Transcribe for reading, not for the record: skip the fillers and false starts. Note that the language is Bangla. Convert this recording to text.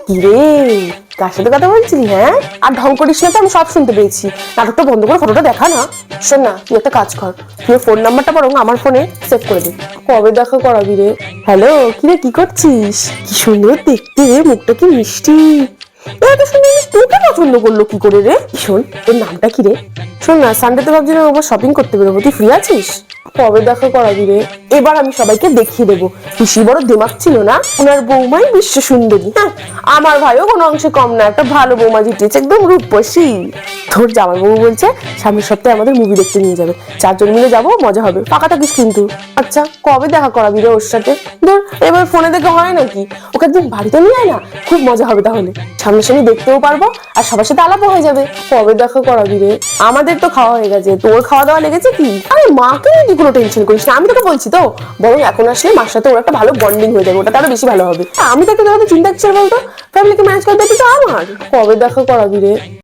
কিরে, কার সাথে কথা বলছিলি? হ্যাঁ, আর ঢং করিস না তো, আমি সব শুনতে পেয়েছি। নাটকটা বন্ধ করে ফটোটা দেখা না। শোন না, তুই একটা কাজ কর, তুই ফোন নাম্বারটা বরং আমার ফোনে সেভ করে দে। কবে দেখা করাবি রে? হ্যালো, কিরে কি করছিস? কি সুন্দর দেখতে, মুখটা কি মিষ্টি। এত সুন্দর তোকে পছন্দ করলো কি করে রে? শোন, তোর নামটা কি রে? শোন না, সানডেতে ভাবছিলাম ওপর শপিং করতে বেরোবো, তুই ফ্রি আছিস? কবে দেখা করাবি রে? এবার আমি সবাইকে দেখিয়ে দেবো পিসি বড় দিমাগ ছিল না, ওনার বৌমাই বিশ্ব সুন্দরী। হ্যাঁ, আমার ভাইও কোনো অংশে কম না, একটা ভালো বৌমা জুটিয়েছে, একদম রূপসী। তোর জামাই বাবু বলছে সামনের সপ্তাহে আমাদের মুভি দেখতে নিয়ে যাবে, 4 জন মিলে যাবো, মজা হবে, ফাঁকা থাকিস কিন্তু। আচ্ছা, কবে দেখা করাবি রে ওর সাথে? ধর, এবার ফোনে দেখে হয় নাকি? ওকে একদিন বাড়িতে নিয়ে আয় না, খুব মজা হবে তাহলে। সামনাসামনি দেখতেও পারবো আর সবার সাথে আলাপও হয়ে যাবে। কবে দেখা করাবি রে? আমাদের তো খাওয়া হয়ে গেছে, তোর খাওয়া দাওয়া লেগেছে কি? আরে মাকে নিয়ে তুই কোনো টেনশন করিস না, আমি তোকে বলছি তো। বরং এখন আসলে মার সাথে ওর একটা ভালো বন্ডিং হয়ে যাবে, ওটা আরো বেশি ভালো হবে। আমি তাকে চিন্তা কিসের বলতো? ফ্যামিলিকে ম্যানেজ করতে তো আমার। কবে দেখা করাবি রে?